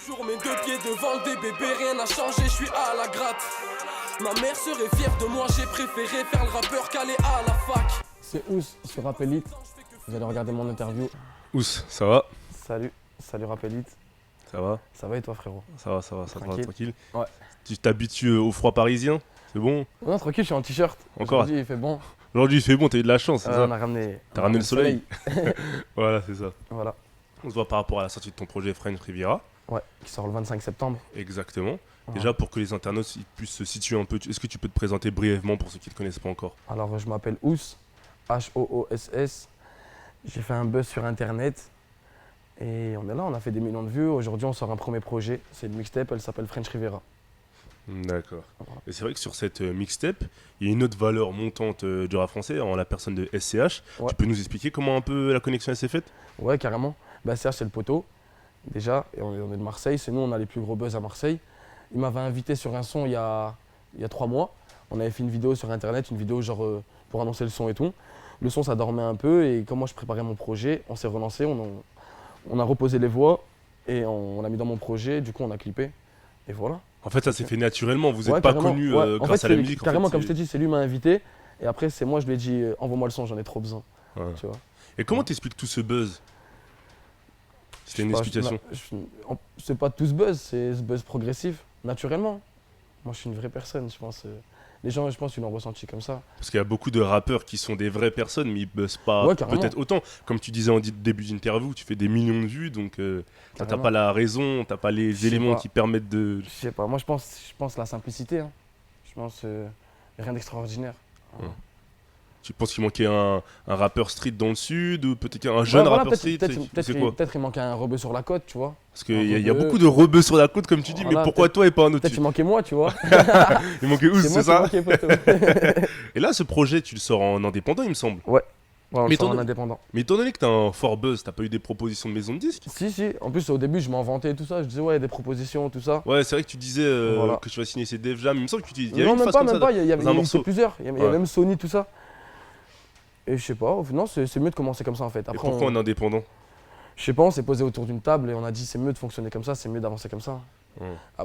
Toujours mes deux pieds devant le bébé, rien n'a changé, je suis à la gratte. Ma mère serait fière de moi, j'ai préféré faire le rappeur qu'aller à la fac. C'est Ous sur Rap Elite. Vous allez regarder mon interview. Ous, ça va? Salut Rap Elite. Ça va? Ça va et toi frérot? Ça va, tranquille. Ouais. Tu t'habitues au froid parisien? C'est bon? Non, tranquille, je suis en t-shirt. Encore? Aujourd'hui il fait bon. Aujourd'hui il fait bon, t'as eu de la chance, c'est ça? On a ramené. T'as ramené le soleil. Voilà, c'est ça. Voilà. On se voit par rapport à la sortie de ton projet French Riviera. Ouais, qui sort le 25 septembre. Exactement. Ouais. Déjà, pour que les internautes ils puissent se situer un peu, est-ce que tu peux te présenter brièvement pour ceux qui ne te connaissent pas encore? Alors, je m'appelle Ous, H-O-O-S-S. J'ai fait un buzz sur internet. Et on est là, on a fait des millions de vues. Aujourd'hui, on sort un premier projet. C'est une mixtape, elle s'appelle French Riviera. D'accord. Voilà. Et c'est vrai que sur cette mixtape, il y a une autre valeur montante du rap français, en la personne de SCH. Ouais. Tu peux nous expliquer comment un peu la connexion elle s'est faite? Ouais, carrément. Bah, Serge, c'est le poteau, déjà, et on est de Marseille. C'est nous, on a les plus gros buzz à Marseille. Il m'avait invité sur un son il y a 3 mois. On avait fait une vidéo sur internet, une vidéo genre pour annoncer le son et tout. Le son, ça dormait un peu, et comme moi, je préparais mon projet, on s'est relancé, on a reposé les voix, et on l'a mis dans mon projet. Du coup, on a clippé, et voilà. En fait, ça s'est fait naturellement. Vous Ouais, n'êtes pas carrément. connu Ouais. En grâce fait, à la c'est musique. en carrément, fait, comme je t'ai dit, c'est lui qui m'a invité. Et après, c'est moi, je lui ai dit, envoie-moi le son, j'en ai trop besoin. Ouais. Tu vois. Et comment t'expliques tout ce buzz? C'était une Je sais explication. pas, c'est pas tout ce buzz, c'est ce buzz progressif, naturellement. Moi, je suis une vraie personne, je pense. Les gens, je pense, ils l'ont ressenti comme ça. Parce qu'il y a beaucoup de rappeurs qui sont des vraies personnes, mais ils buzzent pas Ouais, carrément. peut-être autant. Comme tu disais en début d'interview, tu fais des millions de vues, donc t'as Carrément. pas la raison, t'as pas Je les sais éléments pas. qui permettent de... Je sais pas, moi, je pense la simplicité. Hein. Je pense rien d'extraordinaire. Ouais. Tu penses qu'il manquait un rappeur street dans le sud, ou peut-être un jeune voilà, rappeur street, c'est quoi? peut-être il manquait un rebeu sur la côte, tu vois. Parce qu'il un y a rebeu. beaucoup de rebeux sur la côte, comme tu dis, Voilà, mais pourquoi toi et pas un autre? Peut-être il manquait moi, tu vois. Il manquait où, C'est moi c'est ça? qui manquais, poteau. Et là, ce projet, tu le sors en indépendant, il me semble. Ouais, on Mais le sort en ton- indépendant. Mais étant donné que t'as un fort buzz, t'as pas eu des propositions de maison de disques? Si, en plus au début je m'en vantais et tout ça, je disais ouais, des propositions, tout ça. Ouais, c'est vrai que tu disais Voilà. que tu vas signer ces Def Jam. Il me semble que il y a Non, une même phase pas, comme même ça pas, il y dans un avait morceau. plusieurs, il y avait Ouais. même Sony, tout ça. Et je sais pas, non, c'est mieux de commencer comme ça en fait. Et Après, pourquoi en indépendant? je sais pas, on s'est posé autour d'une table et on a dit c'est mieux de fonctionner comme ça, c'est mieux d'avancer comme ça. Ouais. Ah,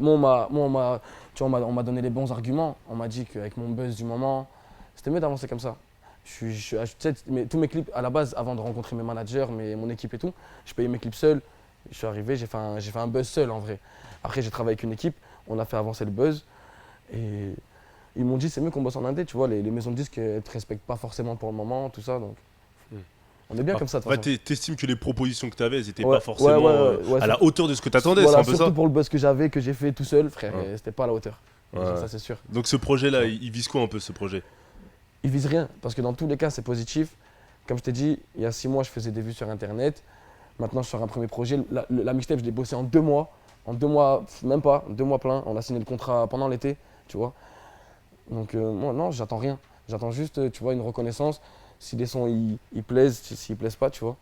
tu vois, on m'a donné les bons arguments. On m'a dit qu'avec mon buzz du moment, c'était mieux d'avancer comme ça. Tu sais, tous mes clips, à la base, avant de rencontrer mes managers, mon équipe et tout, je payais mes clips seul. Je suis arrivé, j'ai fait un buzz seul en vrai. Après, j'ai travaillé avec une équipe, on a fait avancer le buzz. Et ils m'ont dit c'est mieux qu'on bosse en indé, tu vois, les maisons de disques elles te respectent pas forcément pour le moment, tout ça. Donc on est bien comme ça de toute Ouais, façon. t'estimes que les propositions que t'avais, elles étaient Ouais, pas forcément ouais, à la hauteur de ce que t'attendais, Voilà, c'est un peu surtout ça? pour le buzz que j'avais, que j'ai fait tout seul, frère, Ouais. c'était pas à la hauteur. Ouais. Ça c'est sûr. Donc ce projet-là, il vise quoi un peu, ce projet? Ils visent rien, parce que dans tous les cas, c'est positif. Comme je t'ai dit, il y a 6 mois, je faisais des vues sur Internet. Maintenant, je sors un premier projet. La mixtape, je l'ai bossé en 2 mois. En 2 mois, même pas, 2 mois plein. On a signé le contrat pendant l'été, tu vois. Donc, moi, non, j'attends rien. J'attends juste, tu vois, une reconnaissance. Si les sons, ils plaisent, s'ils plaisent pas, tu vois.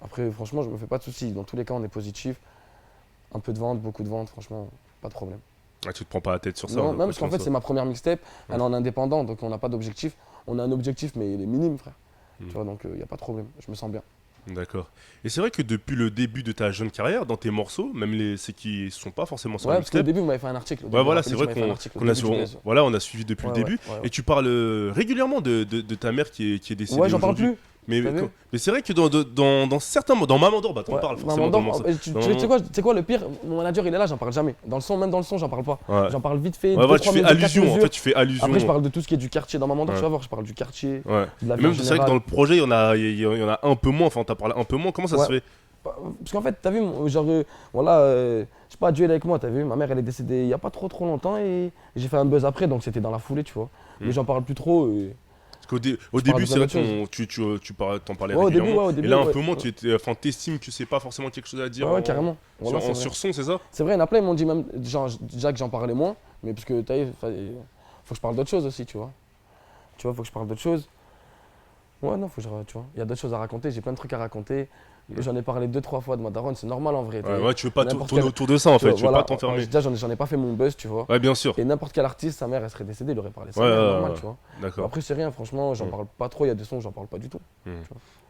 Après, franchement, je me fais pas de soucis. Dans tous les cas, on est positif. Un peu de vente, beaucoup de vente, franchement, pas de problème. Ah, tu te prends pas la tête sur ça? Non, hein, même quoi parce qu'en qu'il fait, en c'est ma première mixtape. Elle est Ouais. en indépendant, donc on n'a pas d'objectif. On a un objectif, mais il est minime, frère. Hmm. Tu vois, donc il n'y a pas de problème. Je me sens bien. soit. D'accord. Et c'est vrai que depuis le début de ta jeune carrière, dans tes morceaux, même ceux qui sont pas forcément sur Ouais, la parce qu'au mixtape, début, vous m'avez fait un article. Au ouais, début, voilà, rappelez, c'est tu vrai m'avais fait un article. Au qu'on a début du blaze. voilà, on a suivi depuis Ouais, le début. ouais. Et tu parles régulièrement de ta mère qui est décédée Ouais, j'en parle aujourd'hui. plus. Mais, T'as vu mais c'est vrai que dans certains mots, dans Maman d'Or, bah t'en Ouais, parles Maman forcément d'Or, dans le morceau. tu sais quoi, le pire, mon manager il est là, j'en parle jamais. Dans le son, même dans le son, j'en parle pas. Ouais. J'en parle vite fait. Ouais, deux, voilà, tu trois fais mesures, quatre allusion, en mesures. fait, tu fais allusion. Après, je parle de tout ce qui est du quartier dans Maman d'Or, Ouais. tu vas voir, je parle du quartier, Ouais. de la Et vie même, en c'est vrai que dans général. le projet, il y en a un peu moins, enfin, t'as parlé un peu moins. Comment ça se Ouais. fait? Parce qu'en fait, t'as vu, genre, voilà, je sais pas, Dieu est avec moi, t'as vu, ma mère elle est décédée il y a pas trop longtemps et j'ai fait un buzz après, donc c'était dans la foulée, tu vois. Mais j'en parle plus trop. Parce qu'au parle début, de c'est vrai plein de que t'en parlais Ouais, au début, régulièrement. ouais, au début, Et là, un ouais. peu moins, t'estimes que c'est pas forcément quelque chose à dire Ouais, carrément. Voilà, c'est vrai. sur son, c'est ça? C'est vrai, il y en a plein, ils m'ont dit même, genre, déjà que j'en parlais moins, mais parce que, t'as vu, faut que je parle d'autre chose aussi, tu vois. Tu vois, faut que je parle d'autre chose. Ouais, non, tu vois, il y a d'autres choses à raconter, j'ai plein de trucs à raconter. J'en ai parlé 2-3 fois de ma daronne, c'est normal en vrai. Ouais, tu veux pas n'importe tourner quel- autour de ça en fait, tu veux voilà, pas t'enfermer. déjà, j'en ai pas fait mon buzz, tu vois. Ouais, bien sûr. Et n'importe quel artiste, sa mère, elle serait décédée, il aurait parlé de sa Ouais, mère, ouais, normal, ouais. tu vois. D'accord. Après, c'est rien, franchement, j'en parle pas trop, il y a des sons où j'en parle pas du tout.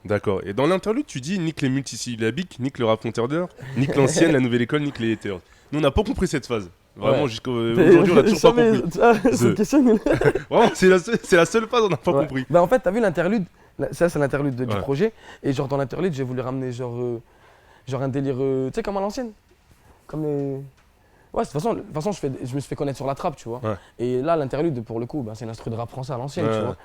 D'accord. Et dans l'interlude, tu dis nique les multisyllabiques, nique le rap compteur, nique l'ancienne, la nouvelle école, nique les haters. Nous, on n'a pas compris cette phase. Vraiment, Ouais. jusqu'à aujourd'hui, on n'a toujours pas compris. C'est une question. Vraiment, c'est la seule phase, on n'a pas Ouais. compris. Bah en fait, t'as vu l'interlude, ça c'est l'interlude du Ouais. projet, et genre dans l'interlude, j'ai voulu ramener genre un délire, tu sais, comme à l'ancienne. Comme les... Ouais, de toute façon je me suis fait connaître sur la trappe, tu vois. Ouais. Et là, l'interlude, pour le coup, bah, c'est une instru de rap français à l'ancienne, Ouais. tu vois.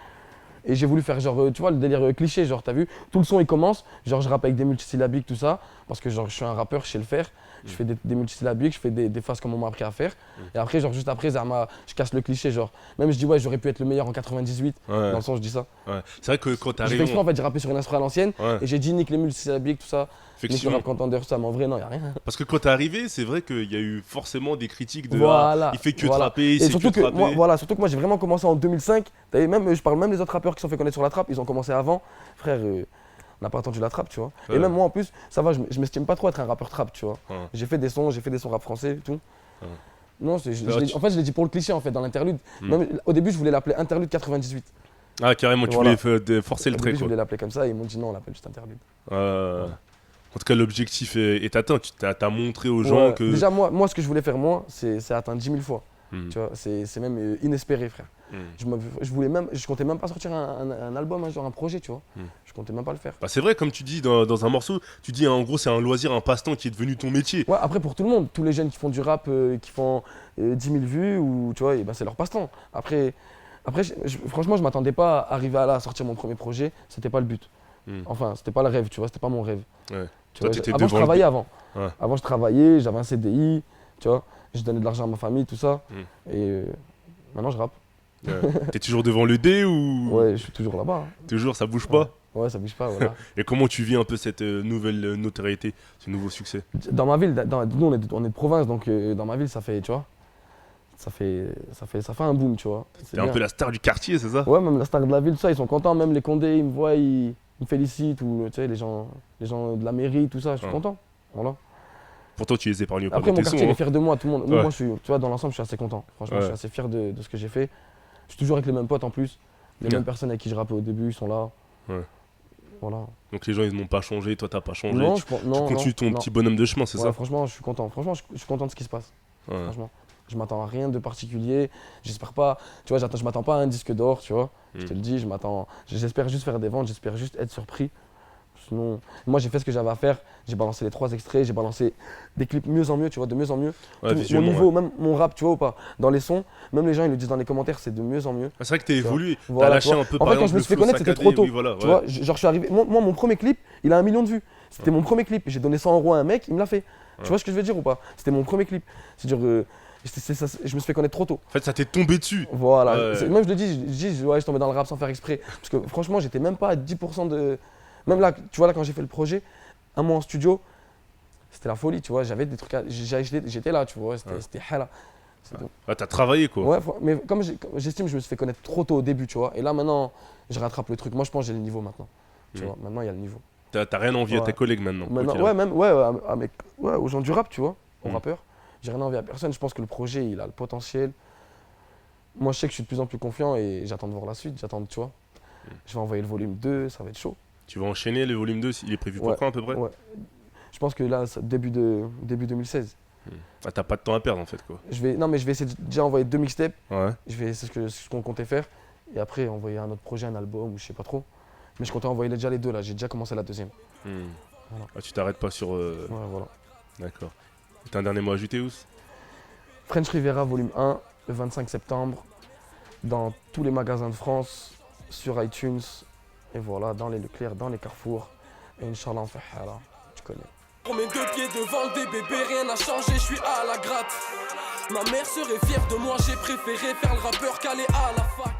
Et j'ai voulu faire genre, tu vois, le délire cliché, genre, t'as vu, tout le son il commence, genre je rappe avec des multisyllabiques, tout ça, parce que genre je suis un rappeur, je sais le faire. Je fais des multisyllabiques, je fais des phases comme on m'a appris à faire. Et après, genre juste après, je casse le cliché, genre. Même je dis, ouais, j'aurais pu être le meilleur en 98, Ouais. dans le sens, je dis ça. Ouais. C'est vrai que quand J'ai t'arrives. fait exprès, en fait, j'ai rappé sur une instru à l'ancienne, Ouais. et j'ai dit nique les multisyllabiques, tout ça, nique le Effectivement. rap contender, tout ça, mais en vrai, non, y a rien. Parce que quand t'es arrivé, c'est vrai qu'il y a eu forcément des critiques de Voilà, il fait que voilà. trapper, il Et sait surtout que que, trapper. surtout que moi, j'ai vraiment commencé en 2005. Même, je parle même des autres rappeurs qui se sont fait connaître sur la trappe, ils ont commencé avant. Frère, on n'a pas attendu la trappe, tu vois. Ouais. Et même moi, en plus, ça va, je m'estime pas trop être un rappeur trappe, tu vois. Ouais. J'ai fait des sons rap français et tout. Ouais. Non, en fait, je l'ai dit pour le cliché, en fait, dans l'interlude. Même, au début, je voulais l'appeler interlude 98. Ah, carrément, tu Voilà. voulais forcer le Au trait, début, je quoi. voulais l'appeler comme ça, et ils m'ont dit non, on l'appelle juste interlude. En tout cas, l'objectif est atteint. Tu t'as montré aux gens Ouais. que. Déjà, moi, ce que je voulais faire, moi, c'est atteindre 10 000 fois. Hmm. Tu vois, c'est même inespéré, frère. Hmm. Je comptais même pas sortir un album, genre un projet, tu vois. Je comptais même pas le faire. Bah, c'est vrai, comme tu dis dans un morceau, tu dis en gros, c'est un loisir, un passe-temps qui est devenu ton métier. Ouais, après, pour tout le monde, tous les jeunes qui font du rap, qui font 10 000 vues, ou tu vois, et ben, c'est leur passe-temps. Après franchement, je m'attendais pas à arriver à sortir mon premier projet, c'était pas le but. Enfin, c'était pas le rêve, tu vois, c'était pas mon rêve. Ouais. Tu Toi, vois, t'étais avant, je devant le travaillais avant. Ouais. Avant, je travaillais, j'avais un CDI, tu vois, je donnais de l'argent à ma famille, tout ça. Et maintenant, je rappe. T'es toujours devant le dé ou Ouais, je suis toujours là-bas. toujours ça bouge pas? Ouais, ça bouge pas, voilà. Et comment tu vis un peu cette nouvelle notoriété, ce nouveau succès? Dans ma ville, nous, on est de province, donc dans ma ville, ça fait, tu vois, ça fait un boom, tu vois. C'est T'es un bien. peu la star du quartier, c'est ça? Ouais, même la star de la ville, tout ça, ils sont contents. Même les Condés, ils me voient, ils me félicitent. Ou tu sais, les gens de la mairie, tout ça, je suis content. Voilà. Pourtant, tu les épargnes pas Après, dans mon tes quartier, sons. il est Hein. fier de moi. Tout le monde. Ouais. Moi, tu vois, dans l'ensemble, je suis assez content. Franchement, je suis assez fier de ce que j'ai fait. Je suis toujours avec les mêmes potes en plus. Les mêmes personnes avec qui je rappais au début, ils sont là. Ouais. Voilà. Donc les gens, ils n'ont pas changé, toi, t'as pas changé. Non, tu non, continues ton non. petit bonhomme de chemin, c'est Ouais, ça? franchement, je suis content. Franchement, je suis content de ce qui se passe. Ouais. Franchement. Je m'attends à rien de particulier. J'espère pas, tu vois, je m'attends pas à un disque d'or, tu vois. Je te le dis, j'espère juste faire des ventes, j'espère juste être surpris. Sinon, moi j'ai fait ce que j'avais à faire. J'ai balancé les 3 extraits, j'ai balancé des clips mieux en mieux, tu vois, de mieux en mieux. Ouais, Mon visuellement, niveau, ouais. même mon rap, tu vois ou pas. Dans les sons, même les gens ils le disent dans les commentaires, c'est de mieux en mieux. Ah, c'est vrai que t'as évolué, Voilà, t'as lâché tu vois. un peu En par fait, quand exemple je me le suis fait flow connaître, c'était saccadé, trop tôt. oui, voilà, Tu ouais. vois, genre je suis arrivé. Moi, mon premier clip, il a 1 million de vues. C'était mon premier clip. J'ai donné 100 € à un mec, il me l'a fait. Tu vois ce que je veux dire ou pas? C'était mon premier clip. C'est-à-dire, je me suis fait connaître trop tôt. En fait, ça t'est tombé dessus. Voilà. Ouais. Même je le dis, ouais, je tombais dans le rap sans faire exprès. Parce que franchement, j'étais même pas à 10% de. Même là, tu vois, là, quand j'ai fait le projet, un mois en studio, c'était la folie, tu vois. J'avais des trucs j'étais là, tu vois. C'était hala. C'est tout. Ah, t'as travaillé quoi. Ouais, mais comme j'estime que je me suis fait connaître trop tôt au début, tu vois. Et là, maintenant, je rattrape le truc. Moi, je pense que j'ai le niveau maintenant. Tu vois, maintenant, il y a le niveau. T'as rien envie à Ouais. tes collègues maintenant. Maintenant, ok, ouais, même aux gens du rap, tu vois, aux rappeurs. J'ai rien envie à personne. Je pense que le projet, il a le potentiel. Moi, je sais que je suis de plus en plus confiant et j'attends de voir la suite. J'attends, tu vois. Je vais envoyer le volume 2, ça va être chaud. Tu vas enchaîner le volume 2, il est prévu pour Ouais. quand à peu près? Ouais. Je pense que là, début 2016. Ah, t'as pas de temps à perdre en fait quoi. Non, mais je vais essayer de déjà envoyer 2 mixtapes. Ouais. C'est ce qu'on comptait faire. Et après, envoyer un autre projet, un album ou je sais pas trop. Mais je comptais envoyer déjà les 2 là. J'ai déjà commencé la 2e. Voilà. Ah, tu t'arrêtes pas sur. Ouais, voilà. D'accord. T'as un dernier mot à ajouter, Ous? French Rivera, volume 1, le 25 septembre. Dans tous les magasins de France, sur iTunes. Et voilà, dans les Leclerc, dans les Carrefour. Et Inch'Allah, on fait hala. Tu connais. Pour mes 2 pieds devant le bébé, rien n'a changé, je suis à la gratte. Ma mère serait fière de moi, j'ai préféré faire le rappeur qu'aller à la fac.